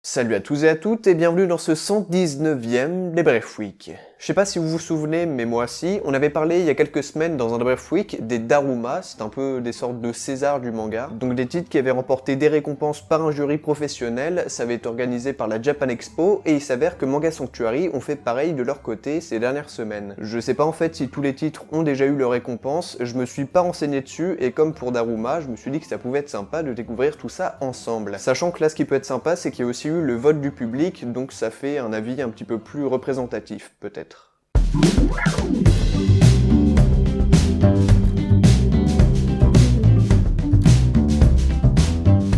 Salut à tous et à toutes et bienvenue dans ce 119e Débrief Week. Je sais pas si vous vous souvenez, mais moi si, on avait parlé il y a quelques semaines dans un Débrief Week des Daruma, c'est un peu des sortes de César du manga, donc des titres qui avaient remporté des récompenses par un jury professionnel, ça avait été organisé par la Japan Expo, et il s'avère que Manga Sanctuary ont fait pareil de leur côté ces dernières semaines. Je sais pas en fait si tous les titres ont déjà eu leur récompense, je me suis pas renseigné dessus, et comme pour Daruma, je me suis dit que ça pouvait être sympa de découvrir tout ça ensemble. Sachant que là ce qui peut être sympa, c'est qu'il y a aussi eu le vote du public, donc ça fait un avis un petit peu plus représentatif, peut-être.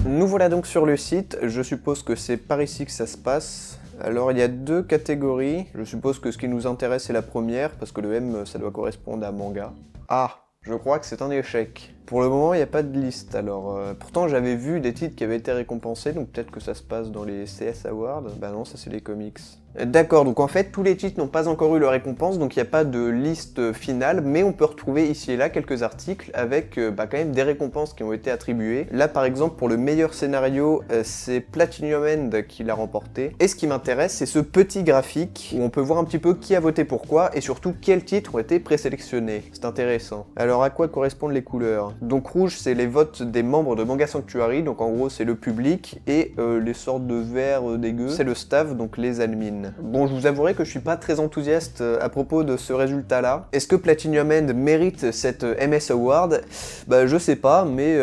Nous voilà donc sur le site, je suppose que c'est par ici que ça se passe. Alors il y a deux catégories, je suppose que ce qui nous intéresse c'est la première, parce que le M ça doit correspondre à manga. Ah, je crois que c'est un échec. Pour le moment, il n'y a pas de liste, alors... pourtant, j'avais vu des titres qui avaient été récompensés, donc peut-être que ça se passe dans les CS Awards. Bah non, ça c'est les comics. D'accord, donc en fait, tous les titres n'ont pas encore eu leur récompense, donc il n'y a pas de liste finale, mais on peut retrouver ici et là quelques articles avec quand même des récompenses qui ont été attribuées. Là, par exemple, pour le meilleur scénario, c'est Platinum End qui l'a remporté. Et ce qui m'intéresse, c'est ce petit graphique où on peut voir un petit peu qui a voté pourquoi, et surtout quels titres ont été présélectionnés. C'est intéressant. Alors, à quoi correspondent les couleurs ? Donc rouge, c'est les votes des membres de Manga Sanctuary, donc en gros c'est le public, et les sortes de verts dégueux, c'est le staff, donc les admins. Bon, je vous avouerai que je suis pas très enthousiaste à propos de ce résultat-là. Est-ce que Platinum End mérite cette MS Award ? Bah je sais pas, mais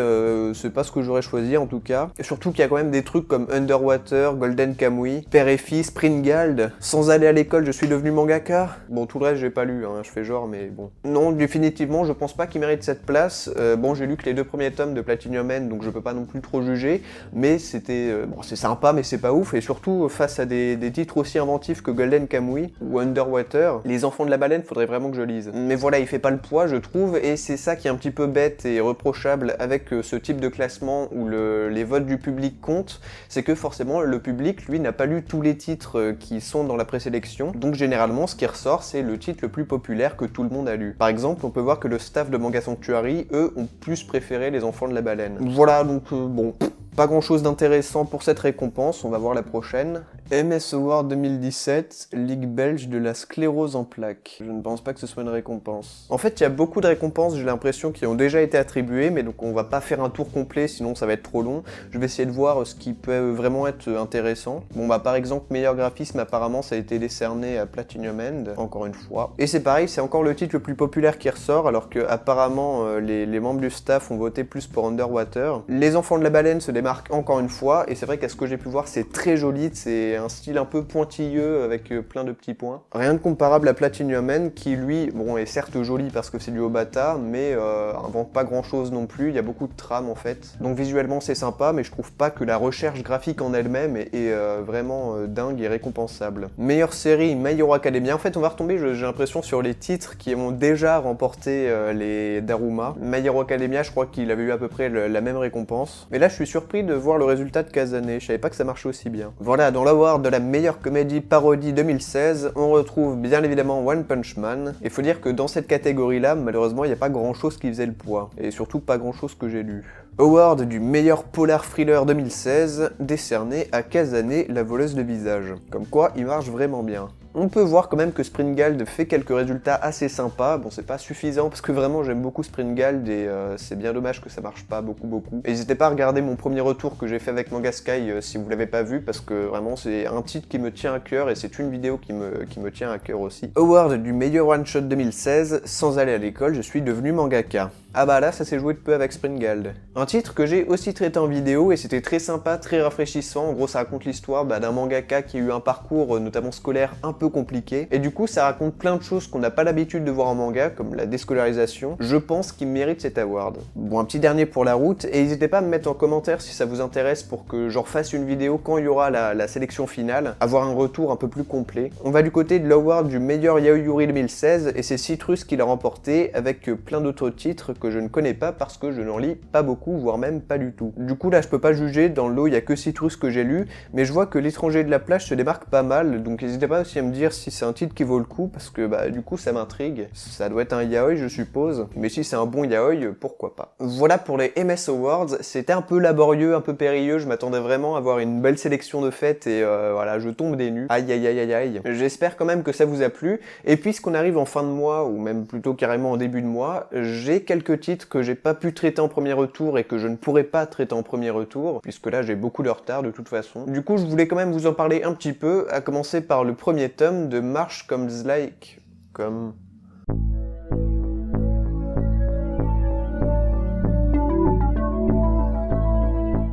c'est pas ce que j'aurais choisi en tout cas. Et surtout qu'il y a quand même des trucs comme Underwater, Golden Kamuy, Père et Fils, Springald, Sans aller à l'école je suis devenu mangaka. Bon, tout le reste j'ai pas lu, hein, je fais genre, mais bon. Non, définitivement, je pense pas qu'il mérite cette place. Bon, j'ai lu que les deux premiers tomes de Platinum End, donc je peux pas non plus trop juger, mais c'était... bon, c'est sympa, mais c'est pas ouf, et surtout, face à des titres aussi inventifs que Golden Kamuy ou Underwater, Les Enfants de la Baleine, faudrait vraiment que je lise. Mais voilà, il fait pas le poids, je trouve, et c'est ça qui est un petit peu bête et reprochable avec ce type de classement où les votes du public comptent, c'est que forcément, le public, lui, n'a pas lu tous les titres qui sont dans la présélection, donc généralement, ce qui ressort, c'est le titre le plus populaire que tout le monde a lu. Par exemple, on peut voir que le staff de Manga Sanctuary, eux, ont plus préféré Les Enfants de la Baleine. Voilà, donc bon, pas grand chose d'intéressant pour cette récompense, on va voir la prochaine. MS Award 2017, Ligue belge de la sclérose en plaques. Je ne pense pas que ce soit une récompense. En fait, il y a beaucoup de récompenses, j'ai l'impression, qui ont déjà été attribuées, mais donc on va pas faire un tour complet, sinon ça va être trop long. Je vais essayer de voir ce qui peut vraiment être intéressant. Bon bah par exemple, meilleur graphisme, apparemment ça a été décerné à Platinum End, encore une fois. Et c'est pareil, c'est encore le titre le plus populaire qui ressort, alors que apparemment les membres du staff ont voté plus pour Underwater. Les Enfants de la Baleine se démarquent encore une fois, et c'est vrai qu'à ce que j'ai pu voir, c'est très joli, c'est un style un peu pointilleux avec plein de petits points. Rien de comparable à Platinum End qui lui, bon, est certes joli parce que c'est du Obata, mais invente pas grand chose non plus, il y a beaucoup de trames en fait. Donc visuellement c'est sympa, mais je trouve pas que la recherche graphique en elle-même est vraiment dingue et récompensable. Meilleure série, My Hero Academia. En fait on va retomber, j'ai l'impression, sur les titres qui ont déjà remporté les Daruma. My Hero Academia, je crois qu'il avait eu à peu près la même récompense. Mais là je suis surpris de voir le résultat de Kazane, je savais pas que ça marchait aussi bien. Voilà, dans l'award de la meilleure comédie parodie 2016, on retrouve bien évidemment One Punch Man. Et faut dire que dans cette catégorie-là, malheureusement, il n'y a pas grand-chose qui faisait le poids. Et surtout pas grand-chose que j'ai lu. Award du meilleur polar thriller 2016, décerné à Kazane, la voleuse de visage. Comme quoi, il marche vraiment bien. On peut voir quand même que Springald fait quelques résultats assez sympas. Bon, c'est pas suffisant parce que vraiment j'aime beaucoup Springald et c'est bien dommage que ça marche pas beaucoup. Et n'hésitez pas à regarder mon premier retour que j'ai fait avec Manga Sky si vous l'avez pas vu, parce que vraiment c'est un titre qui me tient à cœur et c'est une vidéo qui me tient à cœur aussi. Award du meilleur one-shot 2016, Sans aller à l'école, je suis devenu mangaka. Ah bah là, ça s'est joué de peu avec Springald. Un titre que j'ai aussi traité en vidéo et c'était très sympa, très rafraîchissant. En gros, ça raconte l'histoire d'un mangaka qui a eu un parcours, notamment scolaire, un peu compliqué. Et du coup, ça raconte plein de choses qu'on n'a pas l'habitude de voir en manga, comme la déscolarisation. Je pense qu'il mérite cet award. Bon, un petit dernier pour la route, et n'hésitez pas à me mettre en commentaire si ça vous intéresse pour que j'en refasse une vidéo quand il y aura la sélection finale, avoir un retour un peu plus complet. On va du côté de l'award du meilleur Yaoi-Yuri 2016, et c'est Citrus qui l'a remporté, avec plein d'autres titres que je ne connais pas parce que je n'en lis pas beaucoup, voire même pas du tout. Du coup là je peux pas juger, dans le lot il y a que Citrus que j'ai lu, mais je vois que L'étranger de la plage se démarque pas mal, donc n'hésitez pas aussi à me dire dire si c'est un titre qui vaut le coup, parce que bah du coup ça m'intrigue. Ça doit être un yaoi je suppose, mais si c'est un bon yaoi, pourquoi pas. Voilà pour les MS Awards, c'était un peu laborieux, un peu périlleux, je m'attendais vraiment à avoir une belle sélection de fêtes et voilà, je tombe des nues. Aïe aïe aïe aïe aïe. J'espère quand même que ça vous a plu, et puisqu'on arrive en fin de mois, ou même plutôt carrément en début de mois, j'ai quelques titres que j'ai pas pu traiter en premier retour et que je ne pourrai pas traiter en premier retour, puisque là j'ai beaucoup de retard de toute façon. Du coup je voulais quand même vous en parler un petit peu, à commencer par le premier tome de March Comes Like... comme...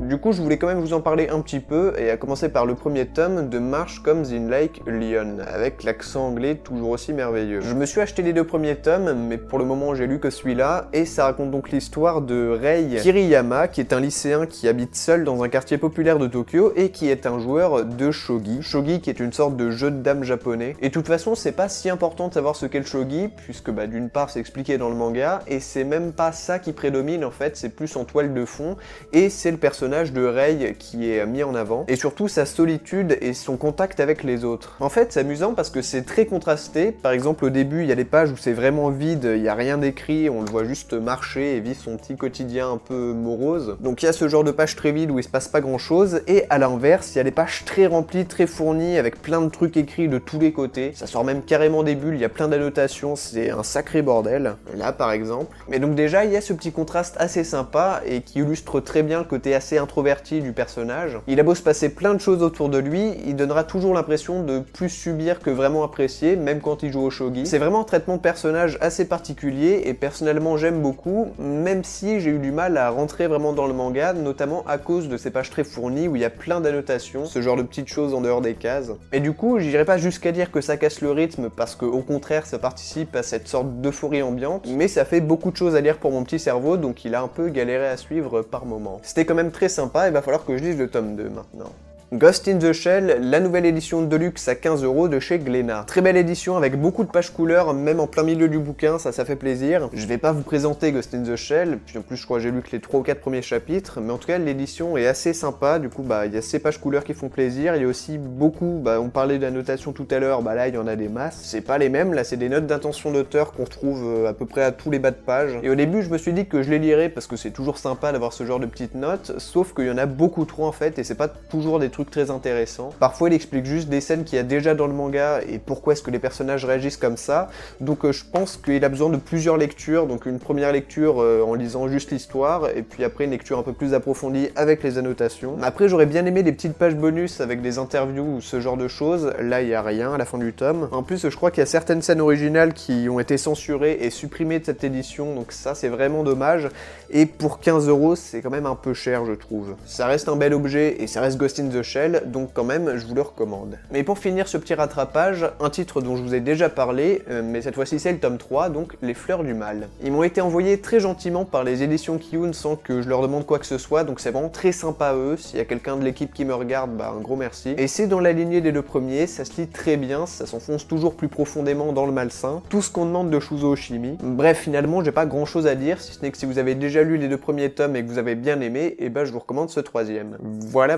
Du coup, je voulais quand même vous en parler un petit peu, et à commencer par le premier tome de March Comes in Like Lion, avec l'accent anglais toujours aussi merveilleux. Je me suis acheté les 2 premiers tomes, mais pour le moment j'ai lu que celui-là, et ça raconte donc l'histoire de Rei Kiriyama, qui est un lycéen qui habite seul dans un quartier populaire de Tokyo, et qui est un joueur de shogi. Shogi qui est une sorte de jeu de dames japonais, et de toute façon c'est pas si important de savoir ce qu'est le shogi, puisque bah d'une part c'est expliqué dans le manga, et c'est même pas ça qui prédomine en fait, c'est plus en toile de fond, et c'est le personnage de Rei qui est mis en avant, et surtout sa solitude et son contact avec les autres. En fait, c'est amusant parce que c'est très contrasté. Par exemple, au début, il y a des pages où c'est vraiment vide, il n'y a rien d'écrit, on le voit juste marcher et vivre son petit quotidien un peu morose. Donc il y a ce genre de pages très vides où il se passe pas grand chose, et à l'inverse, il y a des pages très remplies, très fournies, avec plein de trucs écrits de tous les côtés. Ça sort même carrément des bulles, il y a plein d'annotations, c'est un sacré bordel. Là, par exemple. Mais donc déjà, il y a ce petit contraste assez sympa, et qui illustre très bien le côté assez introverti du personnage. Il a beau se passer plein de choses autour de lui, il donnera toujours l'impression de plus subir que vraiment apprécier, même quand il joue au shogi. C'est vraiment un traitement de personnage assez particulier, et personnellement j'aime beaucoup, même si j'ai eu du mal à rentrer vraiment dans le manga, notamment à cause de ces pages très fournies où il y a plein d'annotations, ce genre de petites choses en dehors des cases. Et du coup, j'irai pas jusqu'à dire que ça casse le rythme, parce que au contraire ça participe à cette sorte d'euphorie ambiante, mais ça fait beaucoup de choses à lire pour mon petit cerveau, donc il a un peu galéré à suivre par moment. C'était quand même très sympa, et va falloir que je lise le tome 2 maintenant. Ghost in the Shell, la nouvelle édition de luxe à 15 € de chez Glénat. Très belle édition avec beaucoup de pages couleurs, même en plein milieu du bouquin, ça fait plaisir. Je vais pas vous présenter Ghost in the Shell, puis en plus je crois que j'ai lu que les 3 ou 4 premiers chapitres, mais en tout cas l'édition est assez sympa, du coup bah il y a ces pages couleurs qui font plaisir, il y a aussi beaucoup, bah on parlait de la notation tout à l'heure, bah là il y en a des masses, c'est pas les mêmes, là c'est des notes d'intention d'auteur qu'on retrouve à peu près à tous les bas de page, et au début je me suis dit que je les lirais parce que c'est toujours sympa d'avoir ce genre de petites notes, sauf qu'il y en a beaucoup trop en fait, et c'est pas toujours des trucs très intéressants. Parfois il explique juste des scènes qu'il y a déjà dans le manga et pourquoi est-ce que les personnages réagissent comme ça, donc je pense qu'il a besoin de plusieurs lectures, donc une première lecture en lisant juste l'histoire, et puis après une lecture un peu plus approfondie avec les annotations. Après j'aurais bien aimé des petites pages bonus avec des interviews ou ce genre de choses, là il y a rien à la fin du tome. En plus je crois qu'il y a certaines scènes originales qui ont été censurées et supprimées de cette édition, donc ça c'est vraiment dommage, et pour 15 € c'est quand même un peu cher je trouve. Ça reste un bel objet et ça reste Ghost in the Shell, donc quand même je vous le recommande. Mais pour finir ce petit rattrapage, un titre dont je vous ai déjà parlé, mais cette fois-ci c'est le tome 3, donc Les Fleurs du Mal. Ils m'ont été envoyés très gentiment par les éditions Kiyun sans que je leur demande quoi que ce soit, donc c'est vraiment très sympa à eux. S'il y a quelqu'un de l'équipe qui me regarde, bah un gros merci. Et c'est dans la lignée des 2 premiers, ça se lit très bien, ça s'enfonce toujours plus profondément dans le malsain, tout ce qu'on demande de Shuzo Oshimi. Bref, finalement j'ai pas grand chose à dire, si ce n'est que si vous avez déjà lu les 2 premiers tomes et que vous avez bien aimé, et ben je vous recommande ce 3e. Voilà.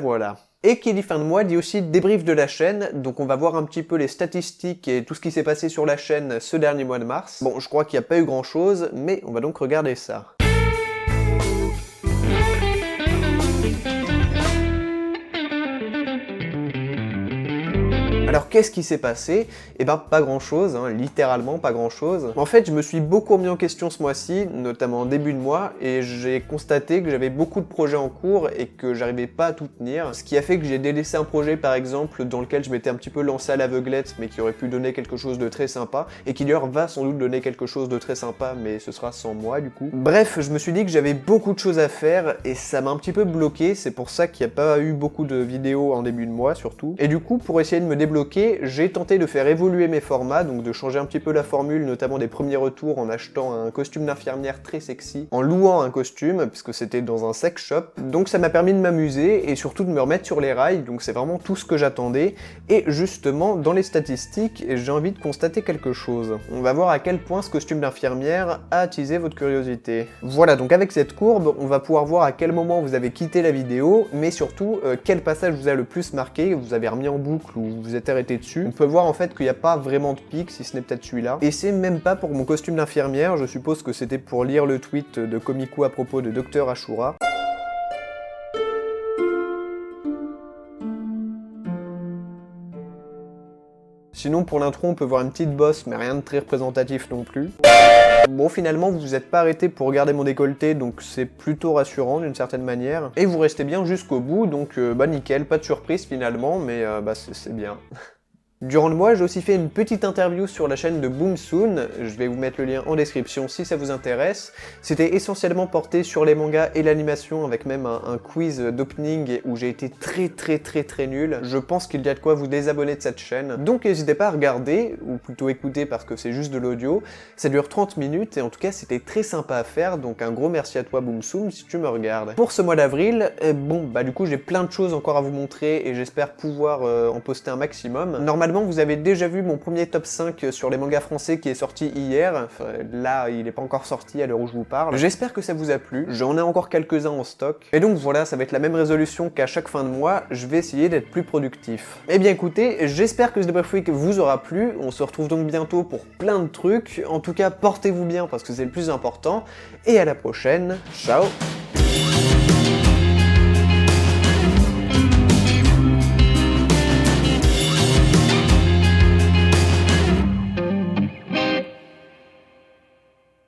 Et qui dit fin de mois dit aussi débrief de la chaîne, donc on va voir un petit peu les statistiques et tout ce qui s'est passé sur la chaîne ce dernier mois de mars. Bon, je crois qu'il n'y a pas eu grand chose, mais on va donc regarder ça. Alors qu'est-ce qui s'est passé? Eh ben pas grand chose, hein, littéralement pas grand chose. En fait je me suis beaucoup remis en question ce mois-ci, notamment en début de mois, et j'ai constaté que j'avais beaucoup de projets en cours et que j'arrivais pas à tout tenir, ce qui a fait que j'ai délaissé un projet par exemple dans lequel je m'étais un petit peu lancé à l'aveuglette mais qui aurait pu donner quelque chose de très sympa, et qui d'ailleurs va sans doute donner quelque chose de très sympa mais ce sera sans moi du coup. Bref, je me suis dit que j'avais beaucoup de choses à faire et ça m'a un petit peu bloqué, c'est pour ça qu'il n'y a pas eu beaucoup de vidéos en début de mois surtout, et du coup pour essayer de me débloquer, j'ai tenté de faire évoluer mes formats, donc de changer un petit peu la formule, notamment des premiers retours en achetant un costume d'infirmière très sexy, en louant un costume, puisque c'était dans un sex shop, donc ça m'a permis de m'amuser et surtout de me remettre sur les rails, donc c'est vraiment tout ce que j'attendais, et justement, dans les statistiques, j'ai envie de constater quelque chose. On va voir à quel point ce costume d'infirmière a attisé votre curiosité. Voilà, donc avec cette courbe, on va pouvoir voir à quel moment vous avez quitté la vidéo, mais surtout, quel passage vous a le plus marqué, vous avez remis en boucle ou vous êtes s'être arrêté dessus. On peut voir en fait qu'il n'y a pas vraiment de pic, si ce n'est peut-être celui-là. Et c'est même pas pour mon costume d'infirmière, je suppose que c'était pour lire le tweet de Komiku à propos de Dr Ashura. Sinon pour l'intro on peut voir une petite bosse mais rien de très représentatif non plus. Bon finalement vous vous êtes pas arrêté pour regarder mon décolleté donc c'est plutôt rassurant d'une certaine manière. Et vous restez bien jusqu'au bout donc bah nickel, pas de surprise finalement mais bah c'est bien. Durant le mois, j'ai aussi fait une petite interview sur la chaîne de Boom Soon, je vais vous mettre le lien en description si ça vous intéresse. C'était essentiellement porté sur les mangas et l'animation, avec même un quiz d'opening où j'ai été très nul. Je pense qu'il y a de quoi vous désabonner de cette chaîne. Donc n'hésitez pas à regarder, ou plutôt écouter parce que c'est juste de l'audio. Ça dure 30 minutes et en tout cas c'était très sympa à faire, donc un gros merci à toi Boom Soon si tu me regardes. Pour ce mois d'avril, bon bah du coup j'ai plein de choses encore à vous montrer et j'espère pouvoir en poster un maximum. Normalement vous avez déjà vu mon premier top 5 sur les mangas français qui est sorti hier, enfin, là il n'est pas encore sorti à l'heure où je vous parle. J'espère que ça vous a plu, j'en ai encore quelques-uns en stock. Et donc voilà, ça va être la même résolution qu'à chaque fin de mois, je vais essayer d'être plus productif. Eh bien écoutez, j'espère que ce Debrief Week vous aura plu, on se retrouve donc bientôt pour plein de trucs. En tout cas, portez-vous bien parce que c'est le plus important, et à la prochaine, ciao.